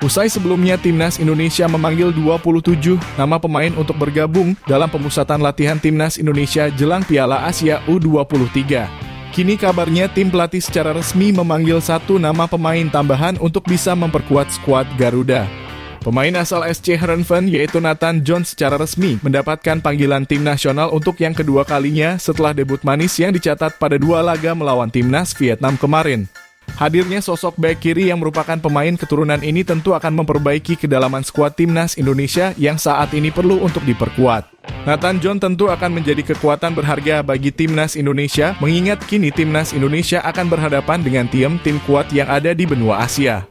Usai sebelumnya Timnas Indonesia memanggil 27 nama pemain untuk bergabung dalam pemusatan latihan Timnas Indonesia jelang Piala Asia U23. Kini kabarnya tim pelatih secara resmi memanggil 1 nama pemain tambahan untuk bisa memperkuat skuad Garuda. Pemain asal SC Heerenveen yaitu Nathan Jones secara resmi mendapatkan panggilan tim nasional untuk yang kedua kalinya setelah debut manis yang dicatat pada 2 laga melawan Timnas Vietnam kemarin. Hadirnya sosok bek kiri yang merupakan pemain keturunan ini tentu akan memperbaiki kedalaman skuad Timnas Indonesia yang saat ini perlu untuk diperkuat. Nathan Jones tentu akan menjadi kekuatan berharga bagi Timnas Indonesia, mengingat kini Timnas Indonesia akan berhadapan dengan tim kuat yang ada di benua Asia.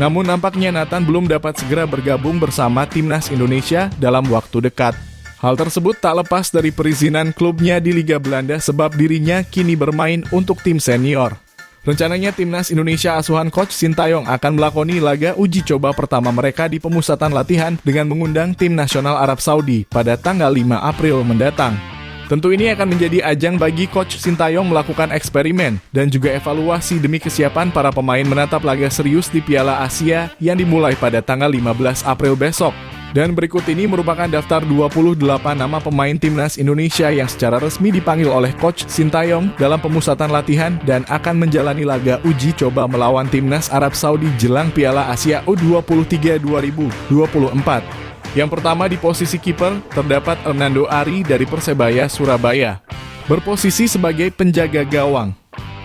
Namun nampaknya Nathan belum dapat segera bergabung bersama Timnas Indonesia dalam waktu dekat. Hal tersebut tak lepas dari perizinan klubnya di Liga Belanda sebab dirinya kini bermain untuk tim senior. Rencananya Timnas Indonesia asuhan Coach Sintayong akan melakoni laga uji coba pertama mereka di pemusatan latihan dengan mengundang tim nasional Arab Saudi pada tanggal 5 April mendatang. Tentu ini akan menjadi ajang bagi Coach Sintayong melakukan eksperimen dan juga evaluasi demi kesiapan para pemain menatap laga serius di Piala Asia yang dimulai pada tanggal 15 April besok. Dan berikut ini merupakan daftar 28 nama pemain Timnas Indonesia yang secara resmi dipanggil oleh Coach Sintayong dalam pemusatan latihan dan akan menjalani laga uji coba melawan Timnas Arab Saudi jelang Piala Asia U23 2024. Yang pertama di posisi kiper terdapat Hernando Ari dari Persebaya Surabaya. Berposisi sebagai penjaga gawang.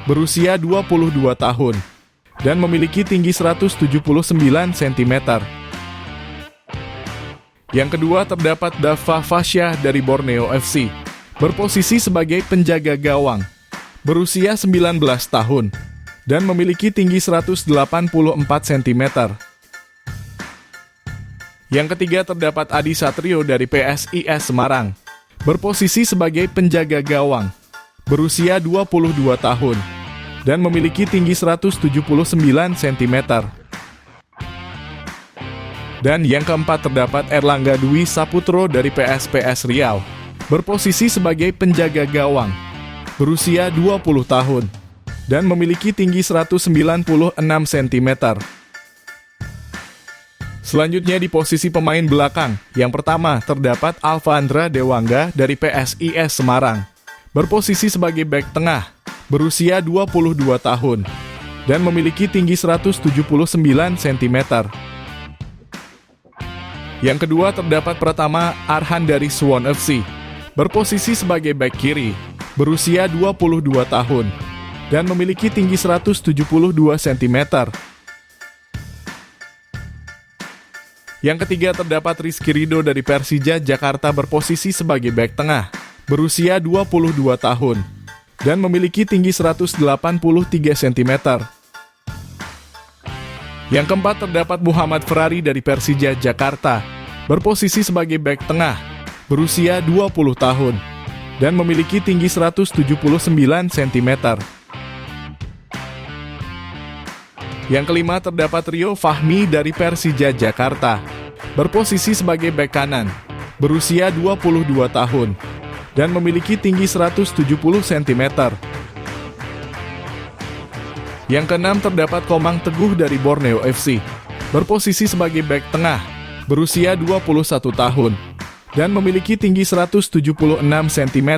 Berusia 22 tahun. Dan memiliki tinggi 179 cm. Yang kedua terdapat Dava Fasya dari Borneo FC. Berposisi sebagai penjaga gawang. Berusia 19 tahun. Dan memiliki tinggi 184 cm. Yang ketiga terdapat Adi Satrio dari PSIS Semarang. Berposisi sebagai penjaga gawang. Berusia 22 tahun. Dan memiliki tinggi 179 cm. Dan yang keempat terdapat Erlangga Dwi Saputro dari PSPS Riau. Berposisi sebagai penjaga gawang. Berusia 20 tahun. Dan memiliki tinggi 196 cm. Selanjutnya di posisi pemain belakang. Yang pertama terdapat Alfandra Dewangga dari PSIS Semarang. Berposisi sebagai bek tengah. Berusia 22 tahun. Dan memiliki tinggi 179 cm. Yang kedua terdapat Pratama Arhan dari Suwon FC. Berposisi sebagai bek kiri. Berusia 22 tahun. Dan memiliki tinggi 172 cm. Yang ketiga terdapat Rizky Ridho dari Persija Jakarta berposisi sebagai bek tengah. Berusia 22 tahun. Dan memiliki tinggi 183 cm. Yang keempat terdapat Muhammad Ferrari dari Persija Jakarta. Berposisi sebagai bek tengah. Berusia 20 tahun. Dan memiliki tinggi 179 cm. Yang kelima terdapat Rio Fahmi dari Persija Jakarta. Berposisi sebagai bek kanan. Berusia 22 tahun. Dan memiliki tinggi 170 cm. Yang keenam terdapat Komang Teguh dari Borneo FC. Berposisi sebagai bek tengah. Berusia 21 tahun. Dan memiliki tinggi 176 cm.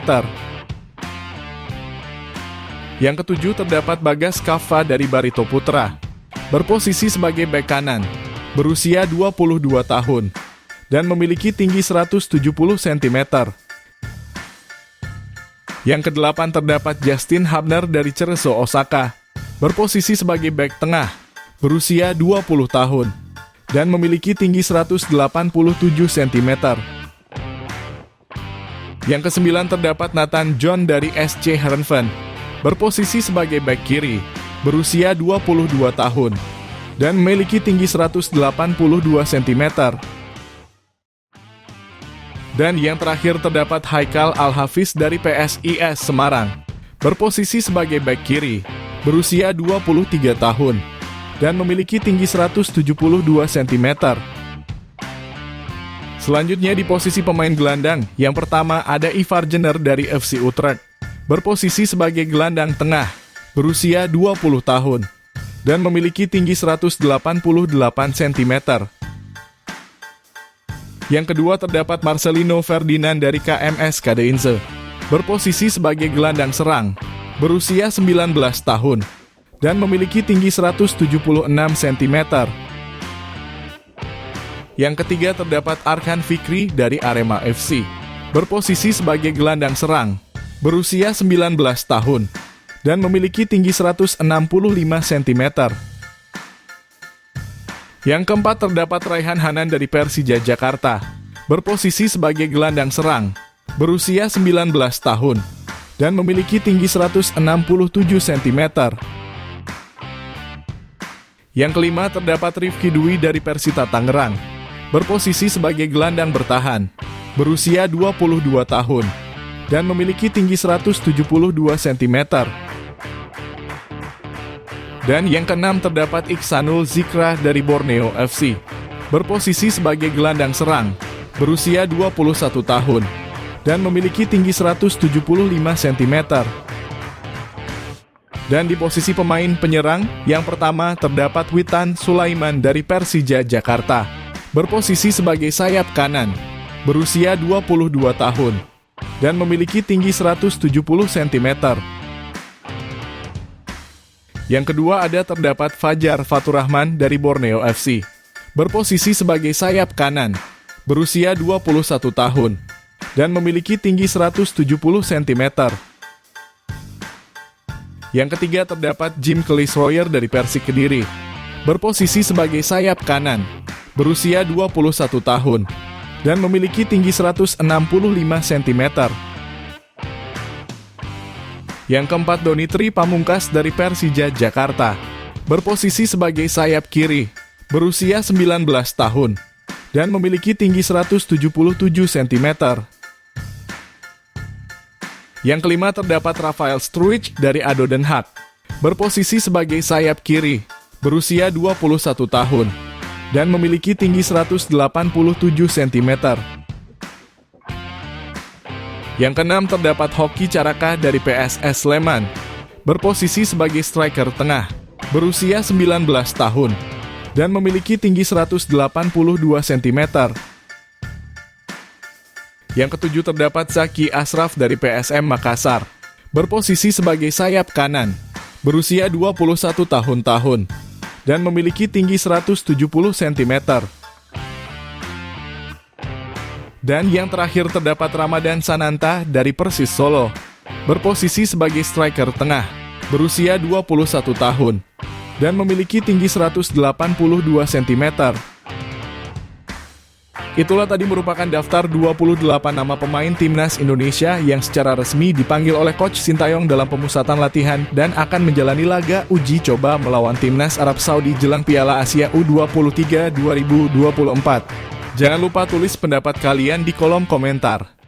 Yang ketujuh terdapat Bagas Kava dari Barito Putra. Berposisi sebagai bek kanan. Berusia 22 tahun. Dan memiliki tinggi 170 cm. Yang kedelapan terdapat Justin Hubner dari Cerezo Osaka. Berposisi sebagai bek tengah. Berusia 20 tahun. Dan memiliki tinggi 187 cm. Yang kesembilan terdapat Nathan Jones dari SC Heerenveen. Berposisi sebagai bek kiri. Berusia 22 tahun. Dan memiliki tinggi 182 cm. Dan yang terakhir terdapat Haikal Al-Hafiz dari PSIS Semarang. Berposisi sebagai bek kiri. Berusia 23 tahun. Dan memiliki tinggi 172 cm. Selanjutnya di posisi pemain gelandang, yang pertama ada Ivar Jenner dari FC Utrecht. Berposisi sebagai gelandang tengah, berusia 20 tahun. dan memiliki tinggi 188 cm. Yang kedua terdapat Marcelino Ferdinand dari KMS Kadeinze, berposisi sebagai gelandang serang, berusia 19 tahun, dan memiliki tinggi 176 cm. Yang ketiga terdapat Arkan Fikri dari Arema FC, berposisi sebagai gelandang serang, berusia 19 tahun, dan memiliki tinggi 165 cm. Yang keempat terdapat Raihan Hanan dari Persija Jakarta, berposisi sebagai gelandang serang, berusia 19 tahun, dan memiliki tinggi 167 cm. Yang kelima terdapat Rifki Dwi dari Persita Tangerang, berposisi sebagai gelandang bertahan, berusia 22 tahun, dan memiliki tinggi 172 cm. Dan yang keenam terdapat Iksanul Zikrah dari Borneo FC, berposisi sebagai gelandang serang, berusia 21 tahun, dan memiliki tinggi 175 cm. Dan di posisi pemain penyerang, yang pertama terdapat Witan Sulaiman dari Persija Jakarta, berposisi sebagai sayap kanan, berusia 22 tahun, dan memiliki tinggi 170 cm. Yang kedua ada terdapat Fajar Faturrahman dari Borneo FC, berposisi sebagai sayap kanan, berusia 21 tahun, dan memiliki tinggi 170 cm. Yang ketiga terdapat Jim Klisroyer dari Persik Kediri, berposisi sebagai sayap kanan, berusia 21 tahun, dan memiliki tinggi 165 cm. Yang keempat Donitri Pamungkas dari Persija Jakarta, berposisi sebagai sayap kiri, berusia 19 tahun, dan memiliki tinggi 177 cm. Yang kelima terdapat Rafael Struijk dari ADO Den Haag, berposisi sebagai sayap kiri, berusia 21 tahun, dan memiliki tinggi 187 cm. Yang keenam terdapat Hoki Caraka dari PSS Sleman, berposisi sebagai striker tengah, berusia 19 tahun, dan memiliki tinggi 182 cm. Yang ketujuh terdapat Zaki Ashraf dari PSM Makassar, berposisi sebagai sayap kanan, berusia 21 tahun, dan memiliki tinggi 170 cm. Dan yang terakhir terdapat Ramadan Sananta dari Persis Solo, berposisi sebagai striker tengah, berusia 21 tahun, dan memiliki tinggi 182 cm. Itulah tadi merupakan daftar 28 nama pemain Timnas Indonesia yang secara resmi dipanggil oleh Coach Sintayong dalam pemusatan latihan dan akan menjalani laga uji coba melawan Timnas Arab Saudi jelang Piala Asia U23 2024. Jangan lupa tulis pendapat kalian di kolom komentar.